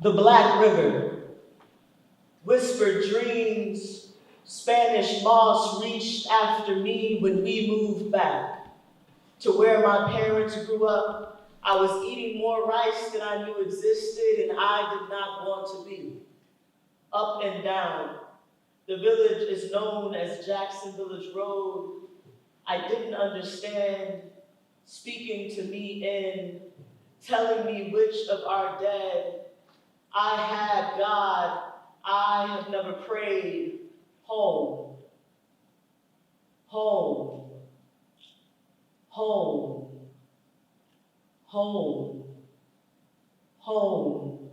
The Black River, whispered dreams, Spanish moss reached after me when we moved back to where my parents grew up. I was eating more rice than I knew existed, and I did not want to be. Up and down, the village is known as Jackson Village Road. I didn't understand, speaking to me in, telling me which of our dead. I had God, I have never prayed. Home, home, home, home, home.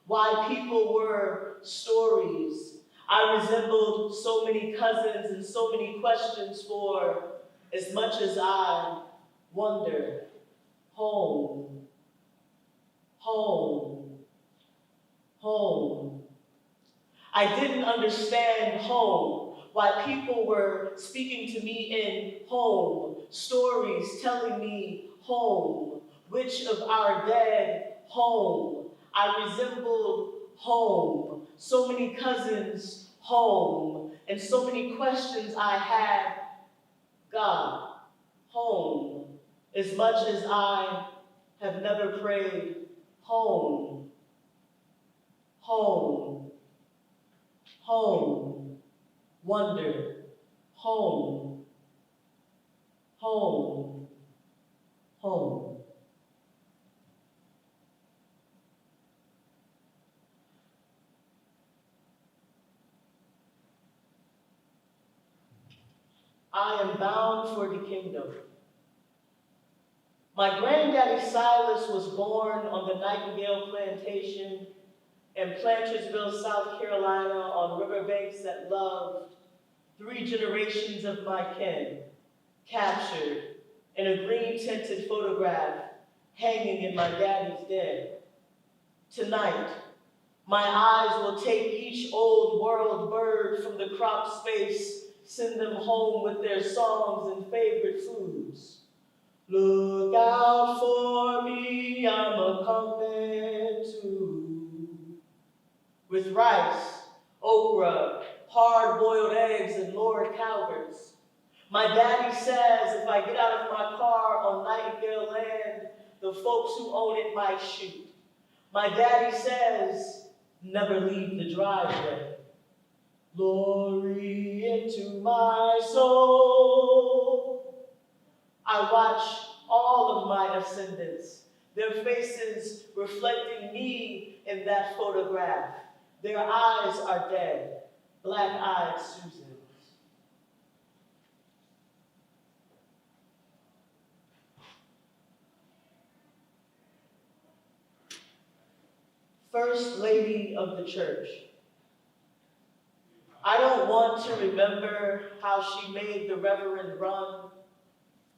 Why people were stories. I resembled so many cousins and so many questions for as much as I wonder. Home, home, home. I didn't understand home, why people were speaking to me in home, stories telling me home, which of our dead home. I resembled home, so many cousins home, and so many questions I had. God, home, as much as I have never prayed. Home, home, home, wonder, home, home, home. I am bound for the kingdom. My granddaddy Silas was born on the Nightingale Plantation in Plantersville, South Carolina, on riverbanks that loved 3 generations of my kin, captured in a green-tinted photograph hanging in my daddy's den. Tonight, my eyes will take each old world bird from the crop space, send them home with their songs and favorite foods. Look out for me, I'm a-comin' too. With rice, okra, hard-boiled eggs, and Lord Calvert's. My daddy says if I get out of my car on Nightingale land, the folks who own it might shoot. My daddy says, never leave the driveway. Glory into my soul. I watch all of my ascendants, their faces reflecting me in that photograph. Their eyes are dead, black-eyed Susans. First Lady of the Church. I don't want to remember how she made the reverend run,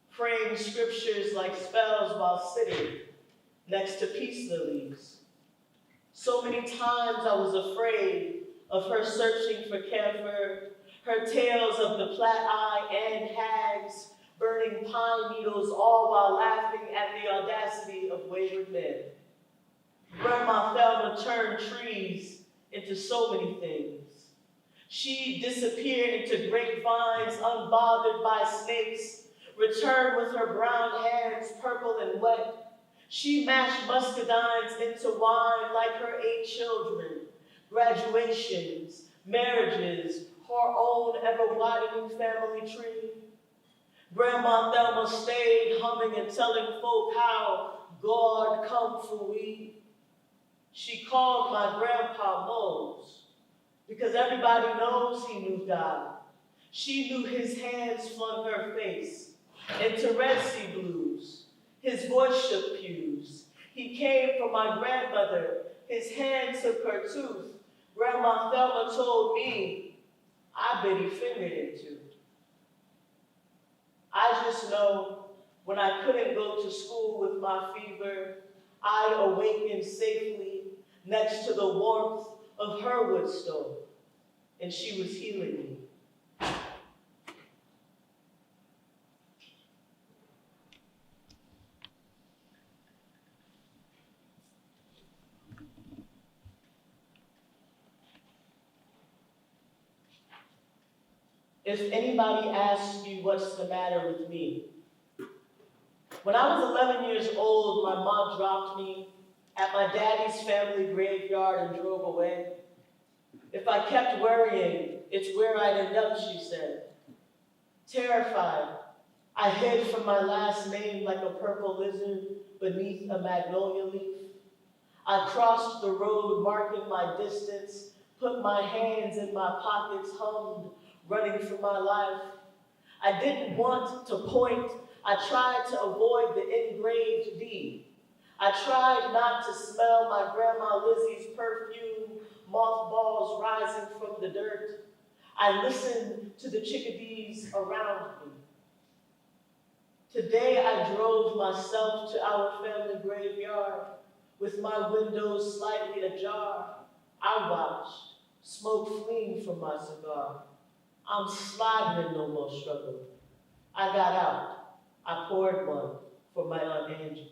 praying scriptures like spells while sitting next to peace lilies. So many times I was afraid of her searching for camphor, her tales of the plat-eye and hags, burning pine needles, all while laughing at the audacity of wayward men. Grandma Thelma turned trees into so many things. She disappeared into grapevines, unbothered by snakes, returned with her brown hands purple and wet. She mashed muscadines into wine like her 8 children, graduations, marriages, her own ever-widening family tree. Grandma Thelma stayed humming and telling folk how God come for we. She called my grandpa Mose, because everybody knows he knew God. She knew his hands flung her face into Red Sea blues. His voice shook pews. He came for my grandmother. His hand took her tooth. Grandma Thelma told me, I bet he fingered it too. I just know when I couldn't go to school with my fever, I awakened safely next to the warmth of her wood stove, and she was healing me. If anybody asks you what's the matter with me, when I was 11 years old, my mom dropped me at my daddy's family graveyard and drove away. If I kept worrying, it's where I'd end up, she said. Terrified, I hid from my last name like a purple lizard beneath a magnolia leaf. I crossed the road, marking my distance, put my hands in my pockets, hummed, running for my life. I didn't want to point. I tried to avoid the engraved D. I tried not to smell my grandma Lizzie's perfume, mothballs rising from the dirt. I listened to the chickadees around me. Today I drove myself to our family graveyard with my windows slightly ajar. I watched smoke fleeing from my cigar. I'm sliding in no more struggle. I got out. I poured one for my Aunt Angie.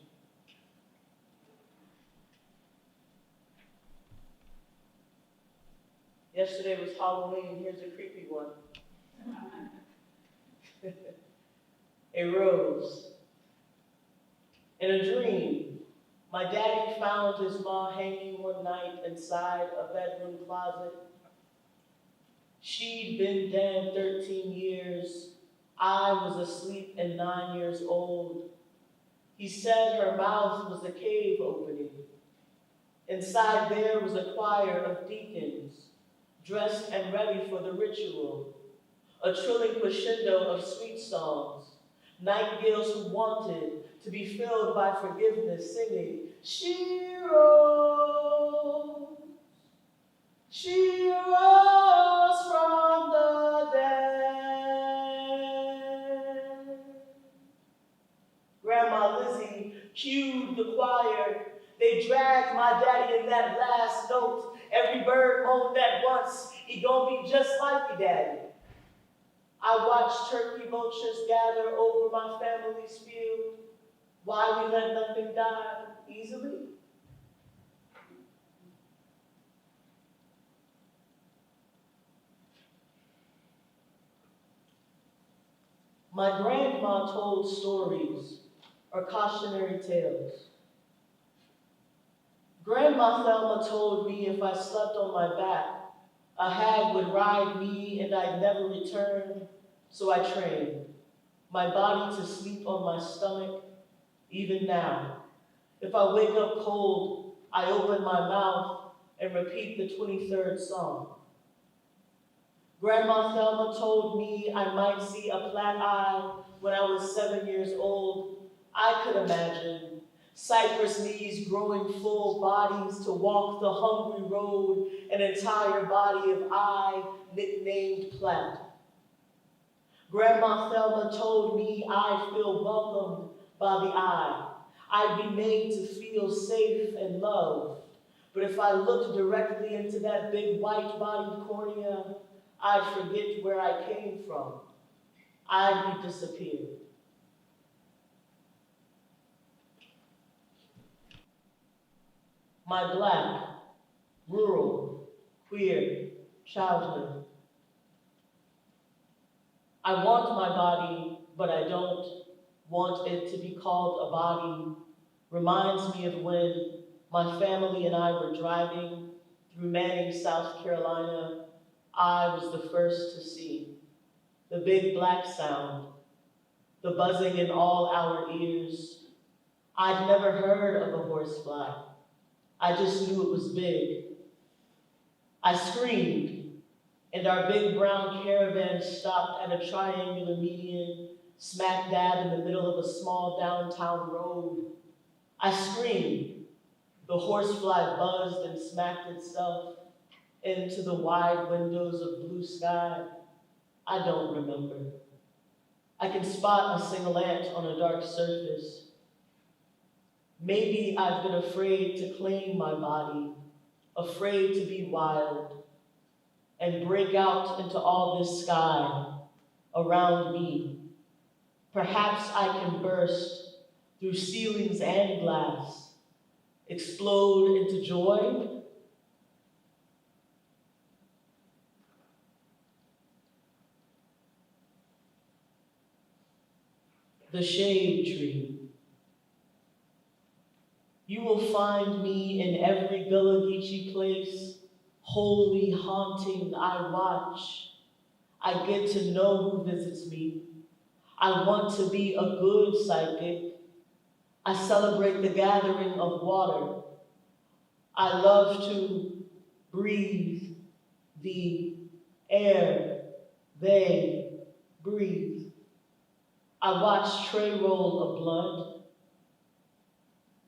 Yesterday was Halloween. Here's a creepy one. A rose. In a dream, my daddy found his mom hanging one night inside a bedroom closet. She'd been dead 13 years. I was asleep and 9 years old. He said her mouth was a cave opening. Inside there was a choir of deacons, dressed and ready for the ritual, a trilling crescendo of sweet songs, nightingales who wanted to be filled by forgiveness, singing, she rose from the dead. Grandma Lizzie cued the choir. They dragged my daddy in that last note. Every bird moaned at once. He gonna be just like you, daddy. I watched turkey vultures gather over my family's field. Why we let nothing die easily? My grandma told stories or cautionary tales. Grandma Thelma told me if I slept on my back, a hag would ride me and I'd never return, so I trained my body to sleep on my stomach, even now. If I wake up cold, I open my mouth and repeat the 23rd song. Grandma Thelma told me I might see a black eye when I was 7 years old. I could imagine cypress knees growing full bodies to walk the hungry road, an entire body of eye nicknamed Platt. Grandma Thelma told me I'd feel welcomed by the eye. I'd be made to feel safe and loved. But if I looked directly into that big white-bodied cornea, I'd forget where I came from. I'd be disappeared. My black, rural, queer childhood. I want my body, but I don't want it to be called a body. Reminds me of when my family and I were driving through Manning, South Carolina. I was the first to see the big black sound, the buzzing in all our ears. I'd never heard of a horsefly. I just knew it was big. I screamed, and our big brown caravan stopped at a triangular median, smack dab in the middle of a small downtown road. I screamed. The horsefly buzzed and smacked itself into the wide windows of blue sky. I don't remember. I can spot a single ant on a dark surface. Maybe I've been afraid to claim my body, afraid to be wild, and break out into all this sky around me. Perhaps I can burst through ceilings and glass, explode into joy. the shade tree. You will find me in every Gullah Geechee place, holy, haunting, I watch. I get to know who visits me. I want to be a good psychic. I celebrate the gathering of water. I love to breathe the air they breathe. I watch tray roll of blood.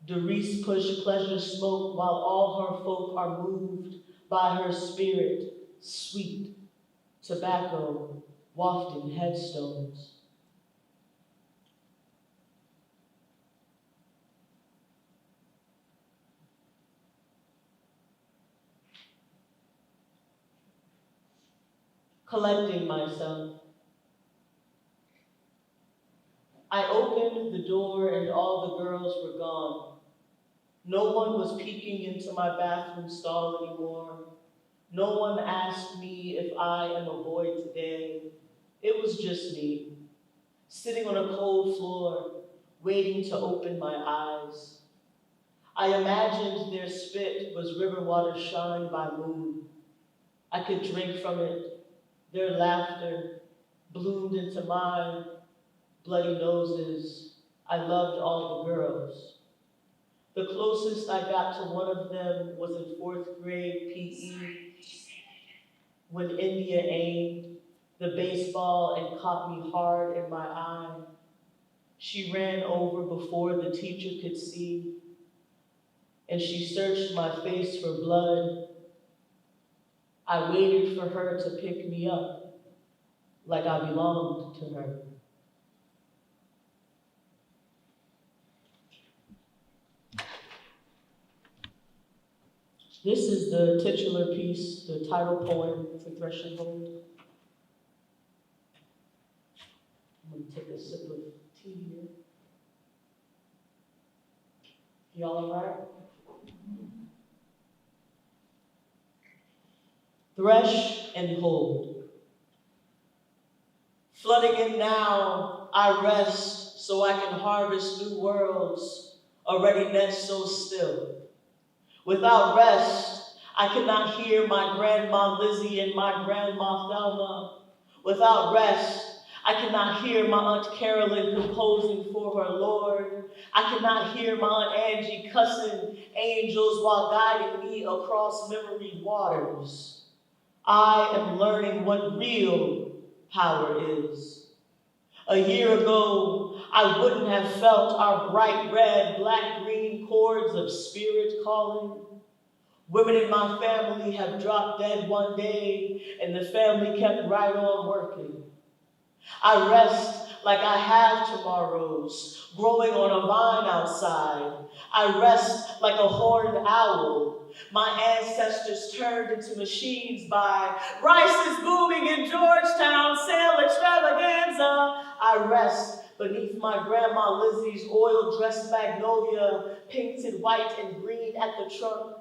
Doris push pleasure smoke while all her folk are moved by her spirit, sweet tobacco wafting headstones. Collecting myself. I opened the door and all the girls were gone. No one was peeking into my bathroom stall anymore. No one asked me if I am a boy today. It was just me, sitting on a cold floor, waiting to open my eyes. I imagined their spit was river water shined by moon. I could drink from it. Their laughter bloomed into mine, bloody noses. I loved all the girls. The closest I got to one of them was in 4th grade PE when India aimed the baseball and caught me hard in my eye. She ran over before the teacher could see, and she searched my face for blood. I waited for her to pick me up like I belonged to her. This is the titular piece, the title poem for Thresh and Hold. I'm going to take a sip of tea here. Y'all all right? Thresh and hold. Flooding in now, I rest so I can harvest new worlds, already nest so still. Without rest, I cannot hear my grandma Lizzie and my grandma Thelma. Without rest, I cannot hear my Aunt Carolyn composing for her Lord. I cannot hear my Aunt Angie cussing angels while guiding me across memory waters. I am learning what real power is. A year ago, I wouldn't have felt our bright red, black, green chords of spirit calling. Women in my family have dropped dead one day, and the family kept right on working. I rest like I have tomorrows, growing on a vine outside. I rest like a horned owl. My ancestors turned into machines by rice is booming in Georgetown, sale extravaganza. I rest beneath my grandma Lizzie's oil-dressed magnolia, painted white and green at the trunk.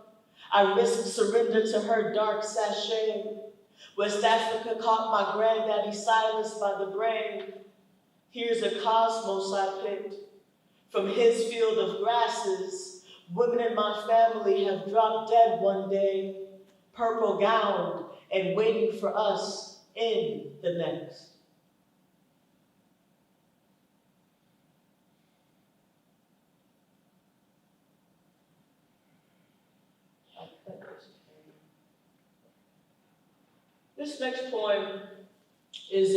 I risk surrender to her dark sachet. West Africa caught my granddaddy Silas by the brain. Here's a cosmos I picked. From his field of grasses, women in my family have dropped dead one day, purple gowned and waiting for us in the next. This next poem is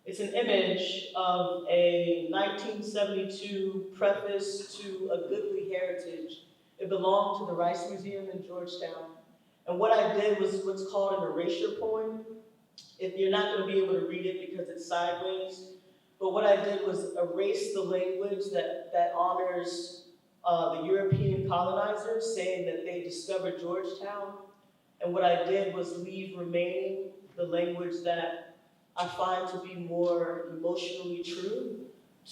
it's an image of a 1972 preface to A Goodly Heritage. It belonged to the Rice Museum in Georgetown. And what I did was what's called an erasure poem. If you're not going to be able to read it because it's sideways, but what I did was erase the language that honors the European colonizers, saying that they discovered Georgetown. And what I did was leave remaining the language that I find to be more emotionally true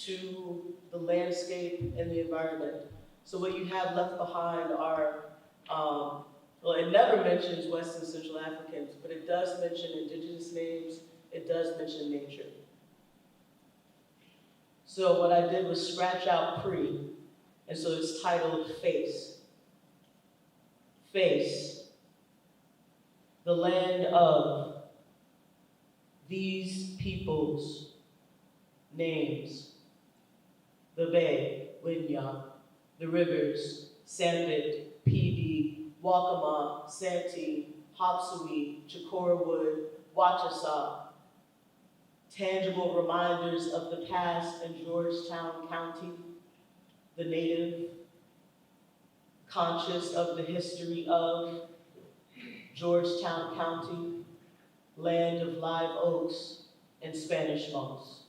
to the landscape and the environment. So what you have left behind are, well, it never mentions West and Central Africans, but it does mention indigenous names, it does mention nature. So what I did was scratch out pre, and so it's titled Face. Face, the land of these peoples' names, the bay, Winya, the rivers, Sambit, Pd, Wakama, Santee, Hopsawee, Chikorawood, Wachasa, tangible reminders of the past in Georgetown County, the native, conscious of the history of Georgetown County, land of live oaks and Spanish moss.